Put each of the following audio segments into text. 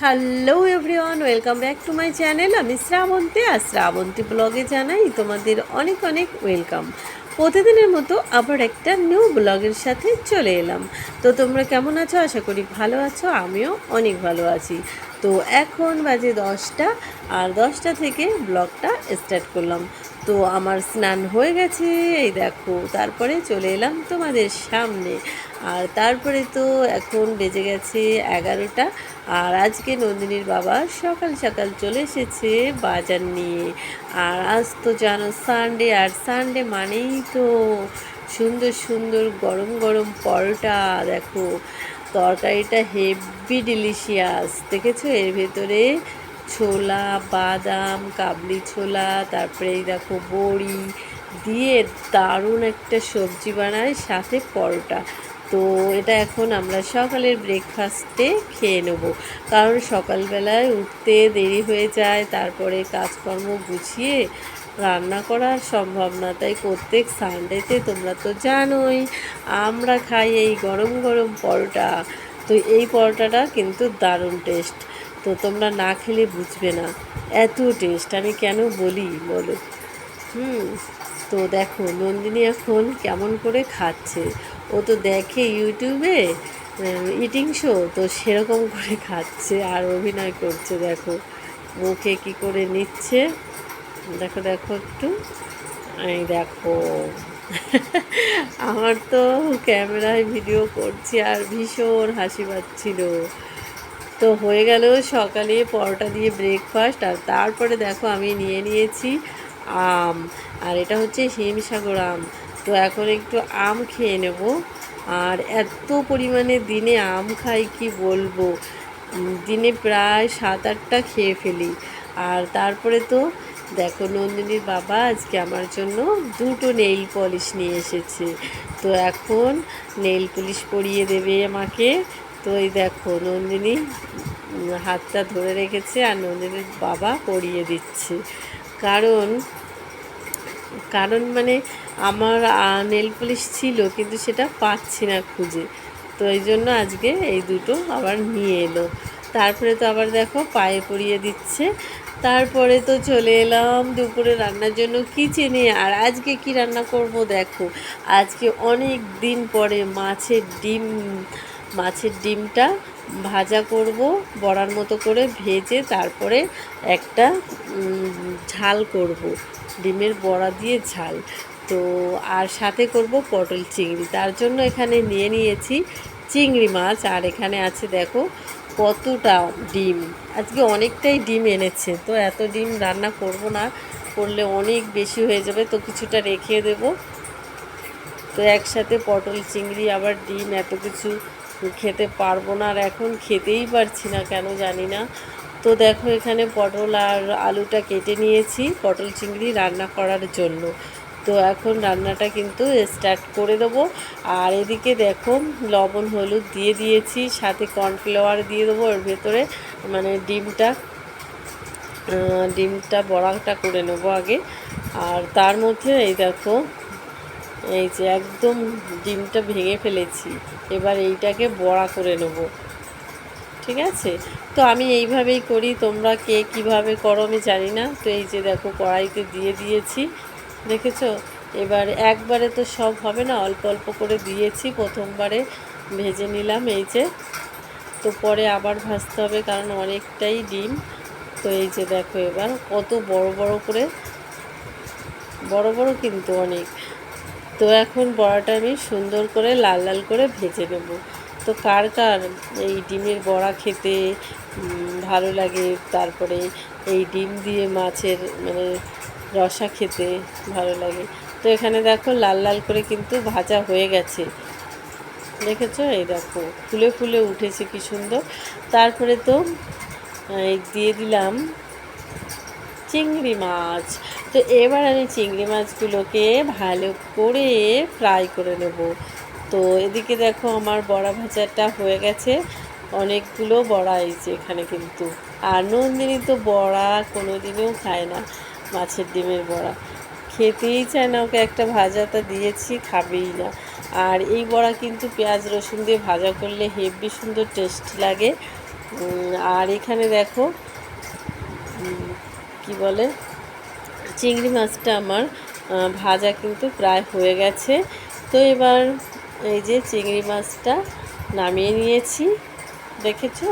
Hello everyone, welcome back to my channel. আমি শ্রাবন্তী, আর শ্রাবন্তী ব্লগে জানাই তোমাদের অনেক অনেক ওয়েলকাম। প্রতিদিনের মতো আবার একটা নিউ ব্লগের সাথে চলে এলাম। তো তোমরা কেমন আছো? আশা করি ভালো আছো, আমিও অনেক ভালো আছি। তো এখন বাজে 10টা, আর 10টা থেকে ব্লগটা স্টার্ট করলাম। তো আমার স্নান হয়ে গেছে, এই দেখো, তারপরে চলে এলাম তোমাদের সামনে। আর তারপরে তো এখন বেজে গেছে 11টা। আর আজকে নন্দিনীর বাবা সকাল সকাল চলে এসেছে বাজার নিয়ে। আর আজ তো জানো সানডে, আর সানডে মানেই তো সুন্দর সুন্দর গরম গরম পরোটা। দেখো তরকারিটা হেভি ডিলিশিয়াস, দেখেছো? এর ভেতরে ছোলা, বাদাম, কাবলি ছোলা, তারপরে এই দেখো বড়ি দিয়ে দারুণ একটা সবজি বানায়, সাথে পরোটা। তো এটা এখন আমরা সকালের ব্রেকফাস্টে খেয়ে নেব, কারণ সকালবেলায় উঠতে দেরি হয়ে যায়, তারপরে কাজকর্ম গুছিয়ে রান্না করা সম্ভব না। তাই প্রত্যেক সানডেতে তোমরা তো জানোই আমরা খাই এই গরম গরম পরোটা। তো এই পরোটাটা কিন্তু দারুণ টেস্ট। তো তোমরা না খেলে বুঝবে না এত টেস্ট। আমি কেন বলি বলো? হুম। তো দেখো নন্দিনী এখন কেমন করে খাচ্ছে। ও তো দেখে ইউটিউবে ইটিং শো, তো সেরকম করে খাচ্ছে আর অভিনয় করছে। দেখো মুখে কি করে নিচ্ছে, দেখো দেখো একটু, এই দেখো। আমার তো ক্যামেরায় ভিডিও করছি আর ভীষণ হাসি পাচ্ছিল। তো হয়ে গেল সকালে পরোটা দিয়ে ব্রেকফাস্ট। আর তারপরে দেখো আমি নিয়ে নিয়েছি আম, আর এটা হচ্ছে হিমসাগর আম। তো এখন একটু আম খেয়ে নেব। আর এত পরিমাণে দিনে আম খাই কি বলবো, দিনে প্রায় 7-8টা খেয়ে ফেলি। আর তারপরে তো দেখো নন্দিনীর বাবা আজকে আমার জন্য দুটো নেইল পলিশ নিয়ে এসেছে। তো এখন নেইল পলিশ পরিয়ে দেবে আমাকে। তো এই দেখো নন্দিনী হাতটা ধরে রেখেছে, আর নন্দিনীর বাবা পরিয়ে দিচ্ছে। কারণ কারণ মানে আমার নেল পলিশ ছিল, কিন্তু সেটা পাচ্ছি না খুঁজে। তো এই জন্য আজকে এই দুটো আবার নিয়ে এলো। তারপরে তো আবার দেখো পায়ে পরিয়ে দিচ্ছে। তারপরে তো চলে এলাম দুপুরে রান্নার জন্য কিচেনে। আর আজকে কি রান্না করব দেখো, আজকে অনেক দিন পরে মাছের ডিমটা ভাজা করব, বড়ার মতো করে ভেজে তারপরে একটা ঝাল করব, ডিমের বড়া দিয়ে ঝাল। তো আর সাথে করব পটল চিংড়ি। তার জন্য এখানে নিয়ে নিয়েছি চিংড়ি মাছ, আর এখানে আছে দেখো কতটা ডিম। আজকে অনেকটাই ডিম এনেছে, তো এত ডিম রান্না করব না, করলে অনেক বেশি হয়ে যাবে, তো কিছুটা রেখে দেব। তো একসাথে পটল চিংড়ি আবার ডিম এত কিছু খেতে পারবো না, আর এখন খেতেই পারছি না কেন জানি না। তো দেখো এখানে পটল আর আলুটা কেটে নিয়েছি পটল চিংড়ি রান্না করার জন্য। তো এখন রান্নাটা কিন্তু স্টার্ট করে দেবো। আর এদিকে দেখো লবণ হলুদ দিয়ে দিয়েছি, সাথে কর্নফ্লাওয়ার দিয়ে দেবো ওর ভেতরে, মানে ডিমটা বড়াটা করে নেবো আগে। আর তার মধ্যে এই দেখো, এই যে একদম ডিমটা ভেঙে ফেলেছি, এবার এইটাকে বড়া করে নেব, ঠিক আছে? তো আমি এইভাবেই করি, তোমরা কে কিভাবে করো আমি জানি না। তো এই যে দেখো কড়াইতে দিয়ে দিয়েছি, দেখেছো? এবার একবারে তো সব হবে না, অল্প অল্প করে দিয়েছি, প্রথমবারে ভেজে নিলাম এই যে। তো পরে আবার ভাজতে হবে, কারণ অনেকটাই ডিম। তো এই যে দেখো এবার কত বড় বড় করে, বড় বড় কিন্তু অনেক। তো এখন বড়াটা আমি সুন্দর করে লাল লাল করে ভেজে নেব। তো কার কার এই ডিমের বড়া খেতে ভালো লাগে, তারপরে এই ডিম দিয়ে মাছের মানে রসা খেতে ভালো লাগে। তো এখানে দেখো লাল লাল করে কিন্তু ভাজা হয়ে গেছে, দেখেছো? এই দেখো ফুলে ফুলে উঠেছে কি সুন্দর। তারপরে তো দিয়ে দিলাম চিংড়ি মাছ। তো এবার আমি চিংড়ি মাছগুলোকে ভালো করে ফ্রাই করে নেব। তো এদিকে দেখো আমার বড়া ভাজাটা হয়ে গেছে, অনেকগুলো বড়া এইছে এখানে কিন্তু। আর নন্দিনী তো বড়া কোনো দিনও খায় না, মাছের ডিমের বড়া খেতেই চায় না, ওকে একটা ভাজাটা দিয়েছি খাবেই না। আর এই বড়া কিন্তু পেঁয়াজ রসুন দিয়ে ভাজা করলে হেভি সুন্দর টেস্ট লাগে। আর এখানে দেখো কি বলে, চিংড়ি মাছটা আমার ভাজা কিন্তু প্রায় হয়ে গেছে। তো এবার এই যে চিংড়ি মাছটা নামিয়ে নিয়েছি, দেখেছো?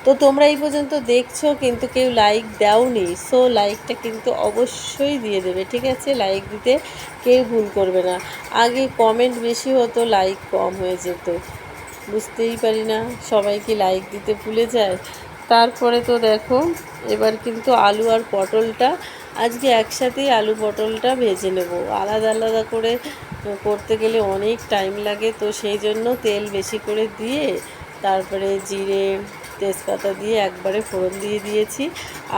তো তোমরা এই পর্যন্ত দেখছো কিন্তু কেউ লাইক দাওনি, সো লাইকটা কিন্তু অবশ্যই দিয়ে দেবে, ঠিক আছে? লাইক দিতে কেউ ভুল করবে না। আগে কমেন্ট বেশি হতো, লাইক কম হয়ে যেত, বুঝতেই পারি না সবাই কি লাইক দিতে ভুলে যায়। তারপরে তো দেখো এবার কিন্তু আলু আর পটলটা আজকে একসাথেই আলু পটলটা ভেজে নেব। আলাদা আলাদা করে করতে গেলে অনেক টাইম লাগে, তো সেই জন্য তেল বেশি করে দিয়ে তারপরে জিরে তেজপাতা দিয়ে একবারে ফোড়ন দিয়ে দিয়েছি,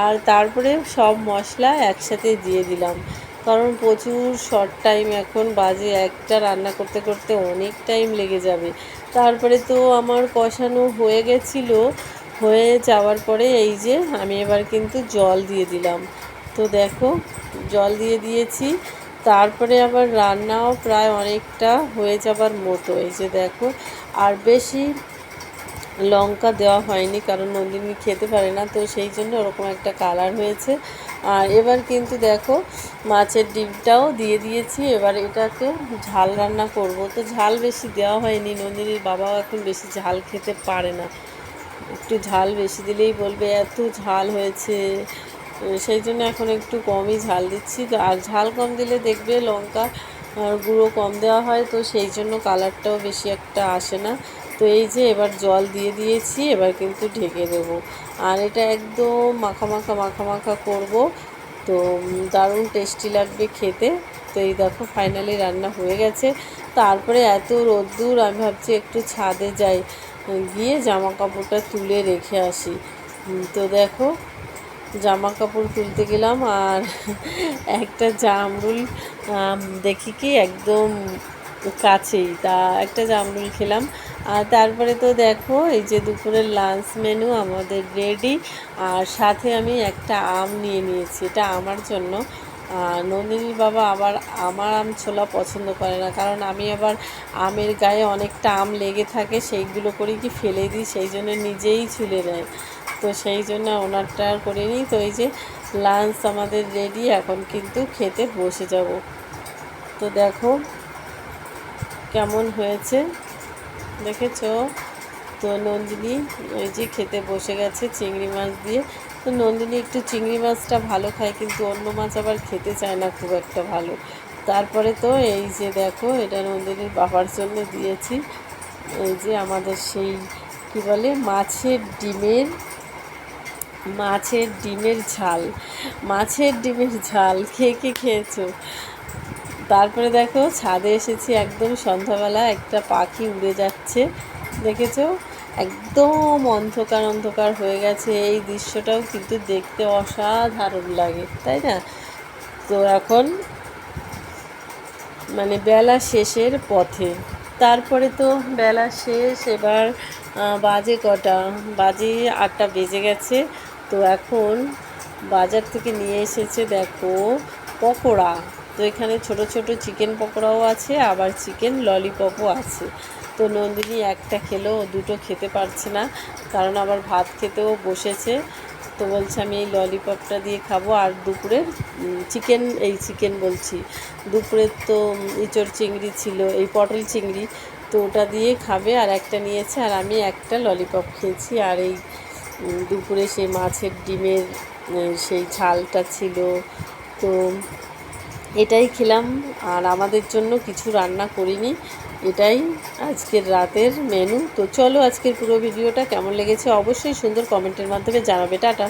আর তারপরে সব মশলা একসাথে দিয়ে দিলাম, কারণ প্রচুর শর্ট টাইম, এখন বাজে একটা, রান্না করতে করতে অনেক টাইম লেগে যাবে। তারপরে তো আমার কষানো হয়ে গেছিলো, হয়ে যাওয়ার পরে এই যে আমি এবার কিন্তু জল দিয়ে দিলাম। তো দেখো জল দিয়ে দিয়েছি, তারপরে আবার রান্নাও প্রায় অনেকটা হয়ে যাবার মতো, এই যে দেখো। আর বেশি লঙ্কা দেওয়া হয়নি, কারণ নন্দিনী খেতে পারে না, তো সেই জন্য ওরকম একটা কালার হয়েছে। আর এবার কিন্তু দেখো মাছের ডিমটাও দিয়ে দিয়েছি, এবার এটাকে ঝাল রান্না করব। তো ঝাল বেশি দেওয়া হয়নি, নন্দিনীর বাবাও এখন বেশি ঝাল খেতে পারে না, একটু ঝাল বেশি দিলেই বলবে এত ঝাল হয়েছে, সেই জন্য এখন একটু কমই ঝাল দিচ্ছি। তো আর ঝাল কম দিলে দেখবে লঙ্কা গুঁড়ো কম দেওয়া হয়, তো সেই জন্য কালারটাও বেশি একটা আসে না। তো এই যে এবার জল দিয়ে দিয়েছি, এবার কিন্তু ঢেকে দেবো, আর এটা একদম মাখা মাখা মাখা মাখা করবো, তো দারুণ টেস্টি লাগবে খেতে। তো এই দেখো ফাইনালি রান্না হয়ে গেছে। তারপরে এত রোদ্দুর, আমি ভাবছি একটু ছাদে যাই, গিয়ে জামা কাপড়টা তুলে রেখে আসি। তো দেখো জামা কাপড় তুলতে গেলাম, আর একটা জামরুল দেখি কি একদম কাছেই, তা একটা জামরুল খেলাম। আর তারপরে তো দেখো এই যে দুপুরের লাঞ্চ মেনু আমাদের রেডি, আর সাথে আমি একটা আম নিয়ে নিয়েছি, এটা আমার জন্য। নন্দিনীর বাবা আবার আমার আম ছোলা পছন্দ করে না, কারণ আমি আবার আমের গায়ে অনেকটা আম লেগে থাকে, সেইগুলো করে কি ফেলে দিই, সেই জন্য নিজেই ছুলে নেয়, তো সেই জন্য ওনারটা আর করে নিই। তো এই যে লাঞ্চ আমাদের রেডি, এখন কিন্তু খেতে বসে যাব। তো দেখো কেমন হয়েছে, দেখেছো? তো নন্দিনী ওই যে খেতে বসে গেছে চিংড়ি মাছ দিয়ে। তো নন্দিনী একটু চিংড়ি মাছটা ভালো খায়, কিন্তু অন্য মাছ আবার খেতে চায় না খুব একটা ভালো। তারপরে তো এই যে দেখো এটা নন্দিনীর বাবার জন্য দিয়েছি, এই যে আমাদের সেই কী বলে মাছের ডিমের ঝাল, মাছের ডিমের ঝাল কে কে খেয়েছো? তারপরে দেখো ছাদে এসেছি একদম সন্ধ্যাবেলা, একটা পাখি উড়ে যাচ্ছে, দেখেছো? একদম অন্ধকার অন্ধকার হয়ে গেছে, এই দৃশ্যটাও কিন্তু দেখতে অসাধারণ লাগে, তাই না? তো এখন মানে বেলা শেষের পথে, তারপরে তো বেলা শেষ, এবার বাজে কটা, বাজে 8টা বেজে গেছে। তো এখন বাজার থেকে নিয়ে এসেছে দেখো পকোড়া, তো এখানে ছোট ছোট চিকেন পকোড়াও আছে, আবার চিকেন ললিপপও আছে। তো নন্দিনী একটা খেলো, দুটো খেতে পারছে না, কারণ আবার ভাত খেতেও বসেছে, তো বলছে আমি এই ললিপপটা দিয়ে খাবো। আর দুপুরের চিকেন বলছি, দুপুরের তো ইঁচড় চিংড়ি ছিল, এই পটল চিংড়ি, তো ওটা দিয়ে খাবে, আর একটা নিয়েছে, আর আমি একটা ললিপপ খেয়েছি। আর এই দুপুরে সেই মাছের ডিমের সেই ঝালটা ছিল, তো এটাই খেলাম, আর আমাদের জন্য কিছু রান্না করিনি, এটাই আজকের রাতের মেনু। তো চলো আজকের পুরো ভিডিওটা কেমন লেগেছে অবশ্যই সুন্দর কমেন্টের মাধ্যমে জানাবে। টাটা।